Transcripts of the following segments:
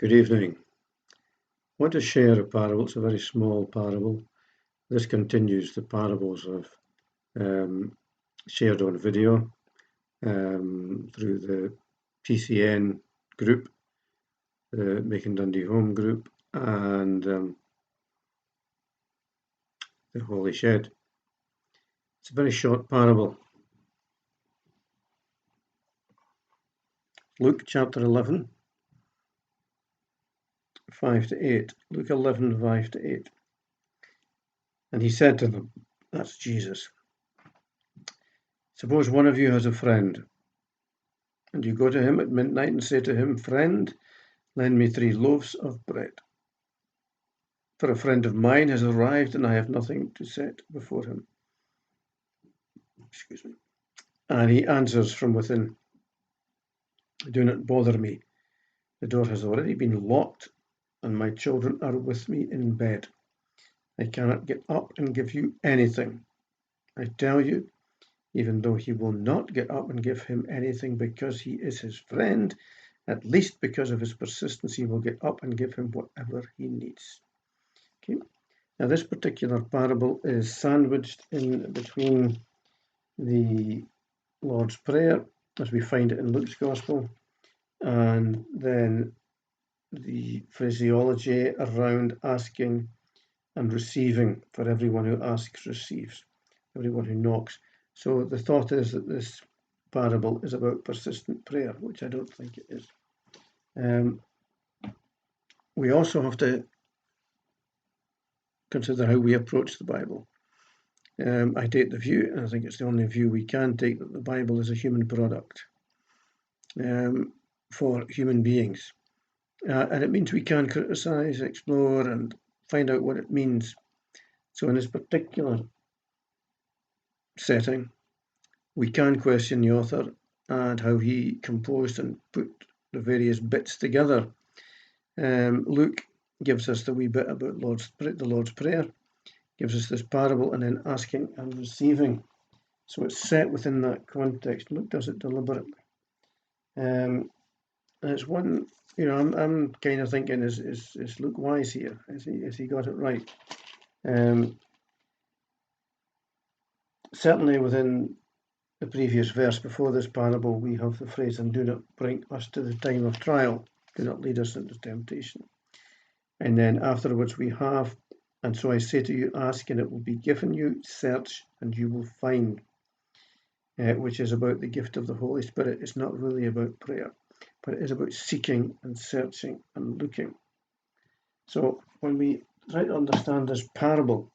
Good evening. I want to share a parable. It's a very small parable. This continues the parables I've shared on video through the PCN group, the Making Dundee Home group, and the Holy Shed. It's a very short parable. Luke chapter 11, 5 to 8. Luke 11, 5 to 8. And he said to them, that's Jesus, suppose one of you has a friend, and you go to him at midnight and say to him, friend, lend me 3 loaves of bread. For a friend of mine has arrived and I have nothing to set before him. Excuse me. And he answers from within, do not bother me. The door has already been locked and my children are with me in bed. I cannot get up and give you anything. I tell you, even though he will not get up and give him anything because he is his friend, at least because of his persistence, he will get up and give him whatever he needs. Okay. Now, this particular parable is sandwiched in between the Lord's Prayer, as we find it in Luke's Gospel, and then the phraseology around asking and receiving. For everyone who asks receives, everyone who knocks. So the thought is that this parable is about persistent prayer, which I don't think it is. We also have to consider how we approach the Bible. I take the view, and I think it's the only view we can take, that the Bible is a human product for human beings. And it means we can criticize, explore, and find out what it means. So in this particular setting, we can question the author and how he composed and put the various bits together. Luke gives us the wee bit about the Lord's Prayer, gives us this parable, and then asking and receiving. So it's set within that context. Luke does it deliberately. And it's one, I'm kind of thinking, is Luke wise here? Has he got it right? Certainly within the previous verse before this parable, we have the phrase, and do not bring us to the time of trial. Do not lead us into temptation. And then afterwards we have, and so I say to you, ask and it will be given you, search and you will find, which is about the gift of the Holy Spirit. It's not really about prayer, but it is about seeking and searching and looking. So when we try to understand this parable,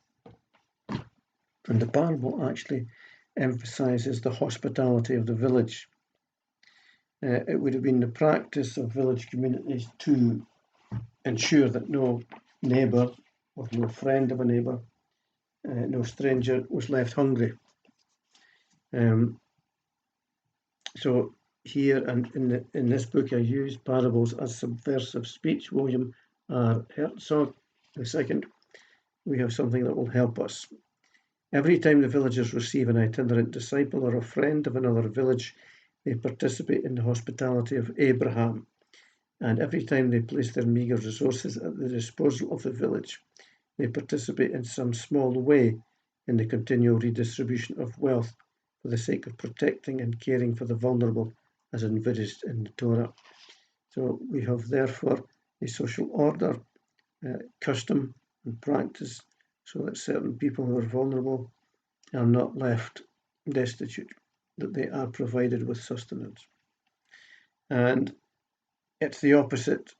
and the parable actually emphasizes the hospitality of the village. It would have been the practice of village communities to ensure that no neighbour or no friend of a neighbour, no stranger was left hungry. So here and in this book I use parables as subversive speech. William R. Herzog II. We have something that will help us. Every time the villagers receive an itinerant disciple or a friend of another village, they participate in the hospitality of Abraham. And every time they place their meagre resources at the disposal of the village, they participate in some small way in the continual redistribution of wealth for the sake of protecting and caring for the vulnerable as envisaged in the Torah. So we have therefore a social order, custom and practice, so that certain people who are vulnerable are not left destitute, that they are provided with sustenance. And it's the opposite,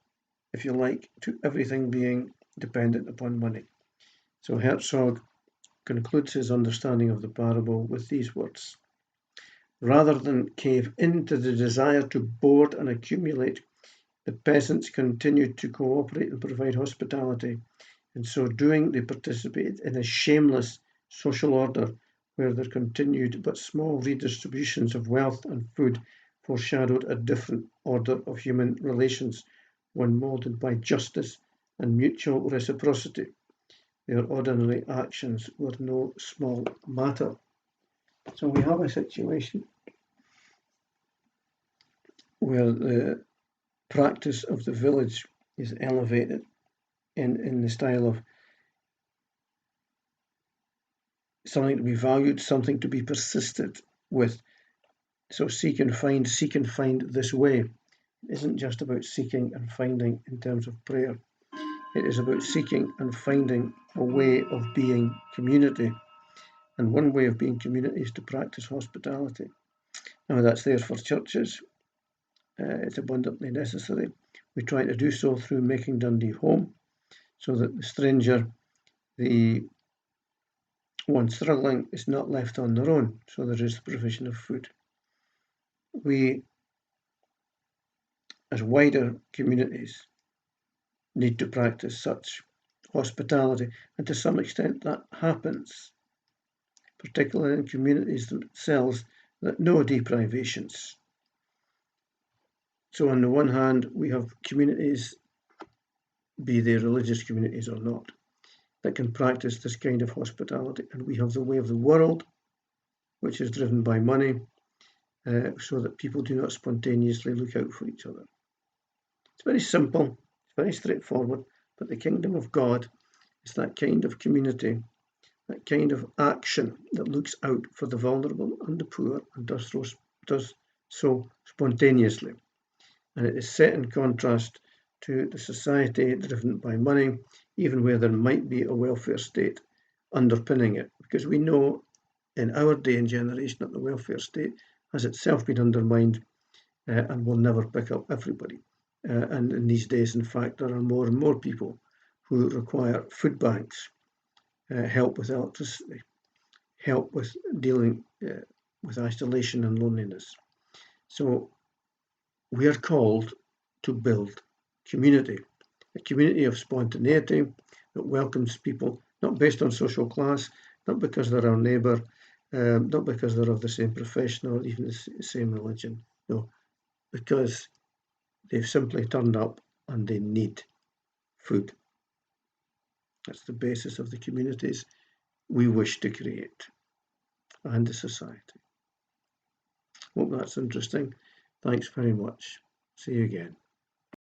if you like, to everything being dependent upon money. So Herzog concludes his understanding of the parable with these words. Rather than cave into the desire to board and accumulate, the peasants continued to cooperate and provide hospitality. In so doing, they participated in a shameless social order where their continued but small redistributions of wealth and food foreshadowed a different order of human relations, one moulded by justice and mutual reciprocity. Their ordinary actions were no small matter. So we have a situation where the practice of the village is elevated in the style of something to be valued, something to be persisted with. So seek and find this way. It isn't just about seeking and finding in terms of prayer. It is about seeking and finding a way of being community. And one way of being community is to practice hospitality. Now, that's there for churches. It's abundantly necessary. We try to do so through making Dundee home, so that the stranger, the one struggling, is not left on their own. So there is the provision of food. We, as wider communities, need to practice such hospitality, and to some extent that happens, particularly in communities themselves that know deprivations. So on the one hand, we have communities, be they religious communities or not, that can practice this kind of hospitality, and we have the way of the world, which is driven by money, so that people do not spontaneously look out for each other. It's very simple, it's very straightforward, but the kingdom of God is that kind of community, that kind of action that looks out for the vulnerable and the poor and does so spontaneously. And it is set in contrast to the society driven by money, even where there might be a welfare state underpinning it, because we know in our day and generation that the welfare state has itself been undermined and will never pick up everybody. And in these days, in fact, there are more and more people who require food banks, help with electricity, help with dealing with isolation and loneliness. So we are called to build community, a community of spontaneity that welcomes people, not based on social class, not because they're our neighbour, not because they're of the same profession or even the same religion, no, because they've simply turned up and they need food. That's the basis of the communities we wish to create and the society. Hope that's interesting. Thanks very much. See you again.